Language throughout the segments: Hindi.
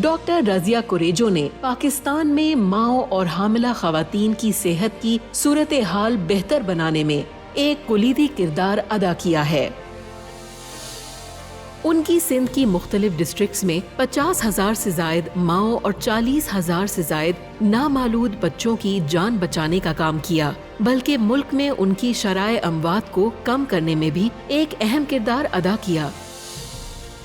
डॉक्टर रजिया कुरेजो ने पाकिस्तान में माओ और हामिला खवातीन की सेहत की सूरत हाल बेहतर बनाने में एक कुलीदी किरदार अदा किया है। उनकी सिंध की मुख्तलिफ डिस्ट्रिक्ट्स में 50,000 से जायद माओ और 40,000 से जायद नामालूद बच्चों की जान बचाने का काम किया, बल्कि मुल्क में उनकी शराए अमवात को कम करने में भी एक अहम किरदार अदा किया।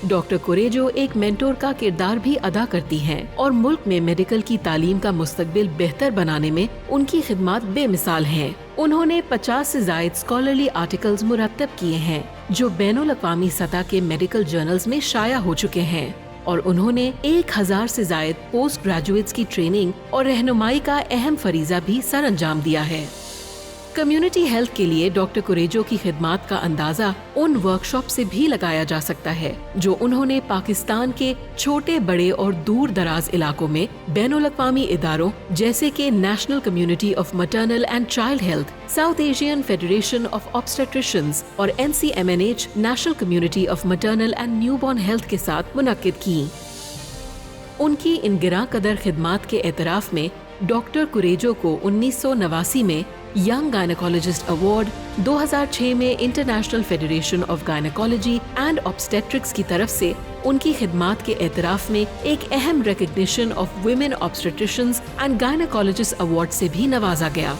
डॉक्टर कुरेजो एक मेंटोर का किरदार भी अदा करती हैं और मुल्क में मेडिकल की तालीम का मुस्तकबिल बेहतर बनाने में उनकी खिदमत बेमिसाल हैं। उन्होंने 50 से जायद स्कॉलरली आर्टिकल्स मुरतब किए हैं जो बैनुल अक़वामी सतह के मेडिकल जर्नल्स में शाया हो चुके हैं और उन्होंने 1000 से जायद पोस्ट ग्रेजुएट्स की ट्रेनिंग और रहनुमाई का अहम फरीजा भी सर अंजाम दिया है। कम्युनिटी हेल्थ के लिए डॉक्टर कुरेजो की खिदमत का अंदाजा उन वर्कशॉप से भी लगाया जा सकता है जो उन्होंने पाकिस्तान के छोटे बड़े और दूर दराज इलाकों में बैनुल अक़वामी इदारों जैसे कि national community of maternal and child health, south Asian federation of obstetricians और NCMNH national community of maternal and newborn health के साथ मुनक्किद की। उनकी इन गिरा कदर खिदमत के एतराफ में डॉक्टर कुरेजो को 1989 में यंग गायनेकोलॉजिस्ट अवार्ड, 2006 में international federation of gynaecology and obstetrics की तरफ से उनकी खिदमत के एतराफ में एक अहम recognition of women obstetricians and gynaecologist award से भी नवाजा गया।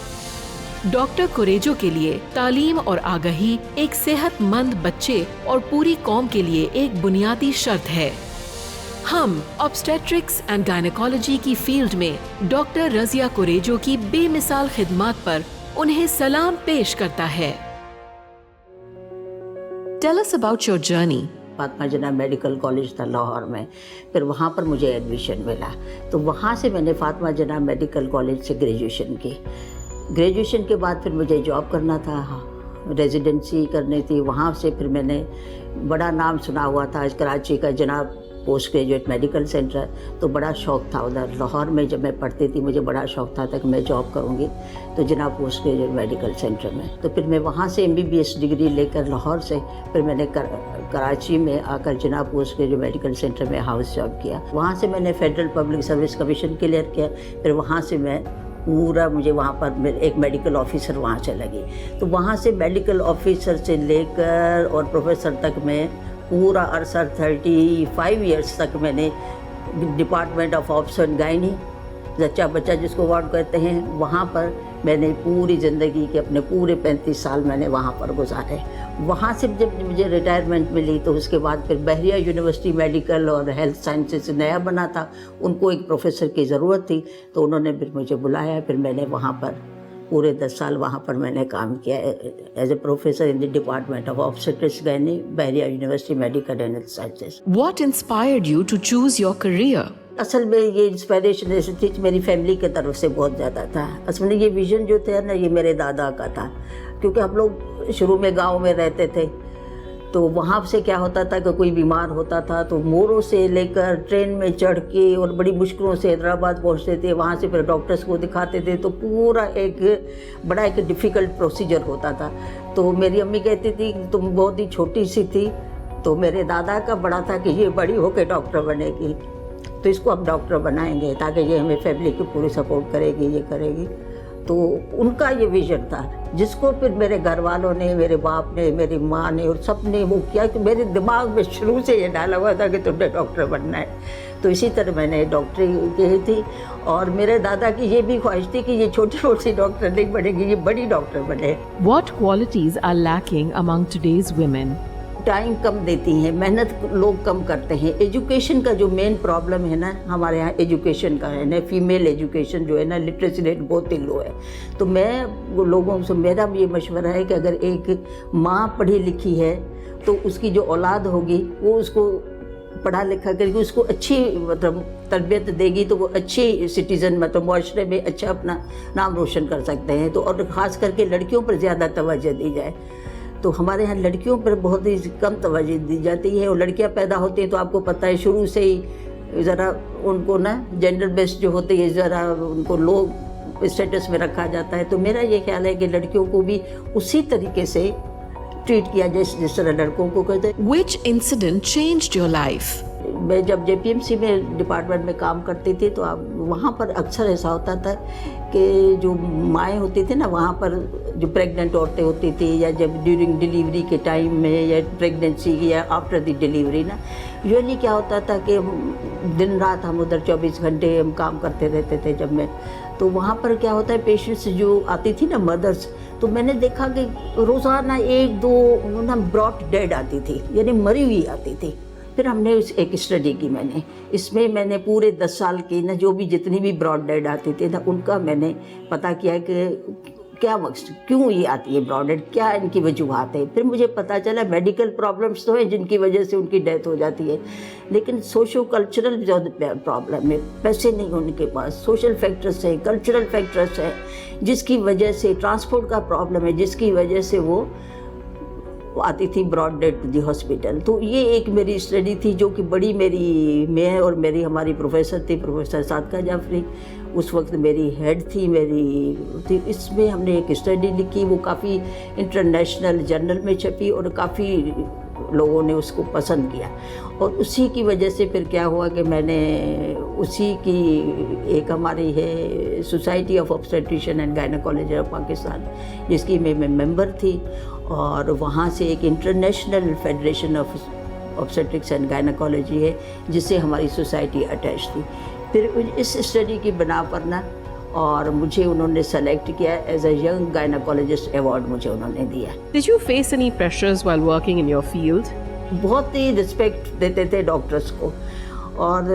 डॉक्टर कुरेजो के लिए तालीम और आगाही एक सेहतमंद बच्चे और पूरी कौम के लिए एक बुनियादी शर्त है। हम ऑब्स्टेट्रिक्स एंड गायनेकोलॉजी की फील्ड में डॉक्टर रजिया कुरेजो की बेमिसाल खिदमत पर उन्हें सलाम पेश करता है। Tell us about your journey. Fatima Jinnah medical college था लाहौर में, फिर वहाँ पर मुझे एडमिशन मिला, तो वहाँ से मैंने फातिमा जिन्ना मेडिकल कॉलेज से ग्रेजुएशन की। ग्रेजुएशन के बाद फिर मुझे जॉब करना था, रेजिडेंसी करनी थी। वहाँ से फिर मैंने बड़ा नाम सुना हुआ था कराची का जनाब पोस्ट ग्रेजुएट मेडिकल सेंटर, तो बड़ा शौक़ था उधर लाहौर में। जब मैं पढ़ती थी मुझे बड़ा शौक़ था कि मैं जॉब करूँगी तो जनाब पोस्ट ग्रेजुएट मेडिकल सेंटर में। तो फिर मैं वहाँ से MBBS डिग्री लेकर लाहौर से फिर मैंने कराची में आकर जनाब पोस्ट ग्रेजुएट मेडिकल सेंटर में हाउस जॉब किया। वहाँ से मैंने federal public service commission clear किया। फिर वहाँ से मैं पूरा मुझे वहाँ पर एक मेडिकल ऑफिसर वहाँ से लगी, तो वहाँ से मेडिकल ऑफिसर से लेकर और प्रोफेसर तक मैं पूरा अरसा 35 इयर्स तक मैंने department of obs and gynae, जच्चा बच्चा जिसको वार्ड कहते हैं, वहाँ पर मैंने पूरी ज़िंदगी के अपने पूरे 35 साल मैंने वहाँ पर गुजारे। वहाँ से जब मुझे रिटायरमेंट मिली तो उसके बाद फिर बहरिया यूनिवर्सिटी मेडिकल और हेल्थ साइंसेस नया बना था, उनको एक प्रोफेसर की ज़रूरत थी, तो उन्होंने फिर मुझे बुलाया। फिर मैंने वहाँ पर पूरे 10 साल वहाँ पर मैंने काम किया as a professor in the department of obstetrics gynae, Bahria university medical and health sciences. What inspired you to choose your career? असल में ये इंस्पिरेशन ऐसी थी मेरी फैमिली की तरफ से बहुत ज़्यादा था। असल में ये विज़न जो था ना, ये मेरे दादा का था, क्योंकि हम लोग शुरू में गांव में रहते थे, तो वहाँ से क्या होता था कि कोई बीमार होता था तो मोरों से लेकर ट्रेन में चढ़ के और बड़ी मुश्किलों से हैदराबाद पहुँचते थे, वहाँ से फिर डॉक्टर्स को दिखाते थे, तो पूरा एक बड़ा एक डिफ़िकल्ट प्रोसीजर होता था। तो मेरी अम्मी कहती थी कि तुम बहुत ही छोटी सी थी, तो मेरे दादा का बड़ा था कि ये बड़ी होकर डॉक्टर बनेगी, तो इसको हम डॉक्टर बनाएंगे ताकि ये हमें फैमिली की पूरी सपोर्ट करेगी, ये करेगी। तो उनका ये विज़न था, जिसको फिर मेरे घर वालों ने, मेरे बाप ने, मेरी माँ ने और सब ने वो किया कि मेरे दिमाग में शुरू से ये डाला हुआ था कि तुमने डॉक्टर बनना है। तो इसी तरह मैंने डॉक्टरी की थी और मेरे दादा की ये भी ख्वाहिश थी कि ये छोटी छोटी डॉक्टर नहीं बनेगी, ये बड़ी डॉक्टर बने। What qualities are lacking among today's women? Time कम देती हैं, मेहनत लोग कम करते हैं। एजुकेशन का जो मेन प्रॉब्लम है ना हमारे यहाँ, एजुकेशन का है ना, फीमेल एजुकेशन जो है ना, लिटरेसी रेट बहुत ही लो है। तो मैं लोगों से, मेरा भी ये मशवरा है कि अगर एक माँ पढ़ी लिखी है तो उसकी जो औलाद होगी वो उसको पढ़ा लिखा करके उसको अच्छी मतलब तरबियत देगी तो वो अच्छी सिटीज़न मतलब मुआशरे में अच्छा अपना नाम रोशन कर सकते हैं। तो और ख़ास करके लड़कियों पर ज़्यादा तवज्जो दी जाए। तो हमारे यहाँ लड़कियों पर बहुत ही कम तवज्जो दी जाती है, और लड़कियाँ पैदा होती हैं तो आपको पता है शुरू से ही ज़रा उनको ना जेंडर बेस्ड जो होती है ज़रा उनको लो स्टेटस में रखा जाता है। तो मेरा ये ख्याल है कि लड़कियों को भी उसी तरीके से ट्रीट किया जिस तरह लड़कों को करते हैं। Which incident changed your life? मैं जब जेपीएमसी में डिपार्टमेंट में काम करती थी तो आप वहाँ पर अक्सर ऐसा होता था कि जो माएँ होती थी ना, वहाँ पर जो प्रेग्नेंट औरतें होती थी या जब ड्यूरिंग डिलीवरी के टाइम में या प्रेगनेंसी या आफ्टर द डिलीवरी ना, यूजुअली क्या होता था कि दिन रात हम उधर 24 घंटे हम काम करते रहते थे। जब मैं तो वहाँ पर क्या होता है, पेशेंट्स जो आती थी ना, मदर्स, तो मैंने देखा कि रोज़ाना 1-2 ना ब्रॉड डेड आती थी, यानी मरी हुई आती थी। फिर हमने एक स्टडी की इसमें मैंने पूरे 10 साल की ना जो भी जितनी भी ब्रॉड डेड आती थी ना, उनका मैंने पता किया कि क्या मकसद, क्यों ये आती है ब्रॉड डेड, क्या इनकी वजूहत है। फिर मुझे पता चला मेडिकल प्रॉब्लम्स तो हैं जिनकी वजह से उनकी डेथ हो जाती है, लेकिन सोशो कल्चरल जो प्रॉब्लम है, पैसे नहीं होने के पास, सोशल फैक्टर्स है, कल्चरल फैक्टर्स है, जिसकी वजह से ट्रांसपोर्ट का प्रॉब्लम है, जिसकी वजह से वो आती थी brought dead to the hospital. तो ये एक मेरी स्टडी थी जो कि बड़ी मैं और मेरी हमारी प्रोफेसर थी, प्रोफेसर सादका जाफरी, उस वक्त मेरी हेड थी इसमें हमने एक स्टडी लिखी, वो काफ़ी इंटरनेशनल जर्नल में छपी और काफ़ी लोगों ने उसको पसंद किया। और उसी की वजह से फिर क्या हुआ कि मैंने उसी की एक हमारी है society of obstetrician and gynaecology of Pakistan, जिसकी मैं मेंबर थी, और वहाँ से एक international federation of obstetrics and gynaecology है जिससे हमारी सोसाइटी अटैच थी। फिर इस स्टडी की बना पर ना, और मुझे उन्होंने सेलेक्ट किया as a young gynaecologist, award मुझे उन्होंने दिया। Did you face any pressures while working in your field? बहुत ही रिस्पेक्ट देते थे डॉक्टर्स को, और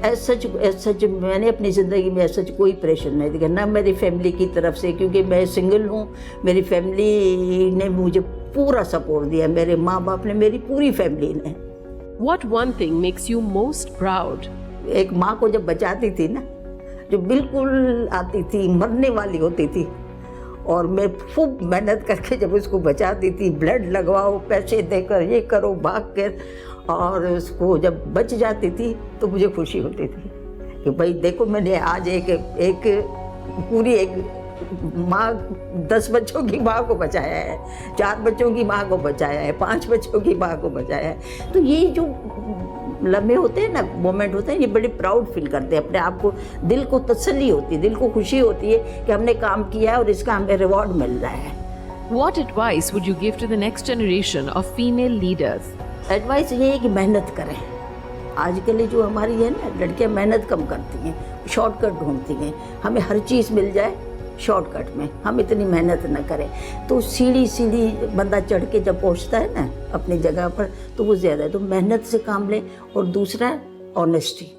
एज सच मैंने अपनी ज़िंदगी में एज सच कोई प्रेशर नहीं दिया, ना मेरी फैमिली की तरफ से, क्योंकि मैं सिंगल हूँ। मेरी फैमिली ने मुझे पूरा सपोर्ट दिया, मेरे माँ बाप ने, मेरी पूरी फैमिली ने। What one thing makes you most proud? एक माँ को जब बचाती थी ना, जो बिल्कुल आती थी, मरने वाली होती थी, और मैं खूब मेहनत करके जब उसको बचाती थी, ब्लड लगवाओ, पैसे देकर, ये करो, भाग कर, और उसको जब बच जाती थी तो मुझे खुशी होती थी कि भाई देखो मैंने आज एक पूरी एक माँ 10 बच्चों की माँ को बचाया है, 4 बच्चों की माँ को बचाया है, 5 बच्चों की माँ को बचाया है। तो ये जो लम्हे होते हैं ना, मोमेंट होते हैं, ये बड़े प्राउड फील करते हैं अपने आप को, दिल को तसल्ली होती है, दिल को खुशी होती है कि हमने काम किया है और इसका हमें रिवॉर्ड मिल रहा है। What advice would you give to the next generation of female leaders? Advice ये है कि मेहनत करें। आजकल जो हमारी है ना, लड़कियां मेहनत कम करती हैं, शॉर्टकट ढूंढती हैं, हमें हर चीज़ मिल जाए शॉर्टकट में, हम इतनी मेहनत न करें। तो सीढ़ी बंदा चढ़ के जब पहुंचता है ना अपनी जगह पर, तो वो ज़्यादा है। तो मेहनत से काम लें, और दूसरा honesty.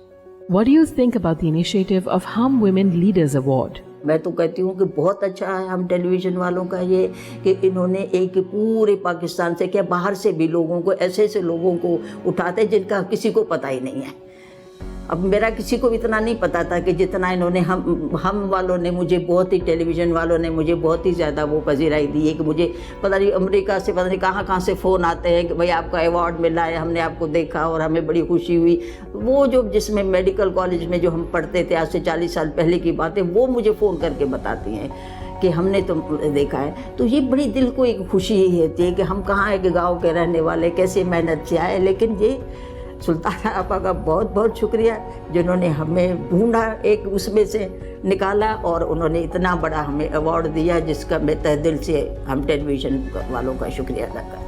What do you think about the initiative of Hum Women Leaders Award? मैं तो कहती हूँ कि बहुत अच्छा है हम टेलीविज़न वालों का ये कि इन्होंने एक पूरे पाकिस्तान से, क्या बाहर से भी लोगों को, ऐसे लोगों को उठाते जिनका किसी को पता ही नहीं है। अब मेरा किसी को इतना नहीं पता था कि जितना इन्होंने हम वालों ने मुझे बहुत ही, टेलीविज़न वालों ने मुझे बहुत ही ज़्यादा वो पजीराई दी है कि मुझे पता नहीं अमेरिका से, पता नहीं कहाँ से फ़ोन आते हैं कि भाई आपका अवार्ड मिला है, हमने आपको देखा और हमें बड़ी खुशी हुई। वो जो जिसमें मेडिकल कॉलेज में जो हम पढ़ते थे आज से 40 साल पहले की बातें, वो मुझे फ़ोन करके बताती हैं कि हमने तो देखा है। तो ये बड़ी दिल को एक खुशी होती है कि हम कहाँ एक गाँव के रहने वाले, कैसे मेहनत से आए। लेकिन ये सुल्ताना आपा का बहुत बहुत शुक्रिया जिन्होंने हमें ढूंढा, एक उसमें से निकाला, और उन्होंने इतना बड़ा हमें अवार्ड दिया, जिसका मैं तहे दिल से हम टेलीविज़न वालों का शुक्रिया अदा करते हैं।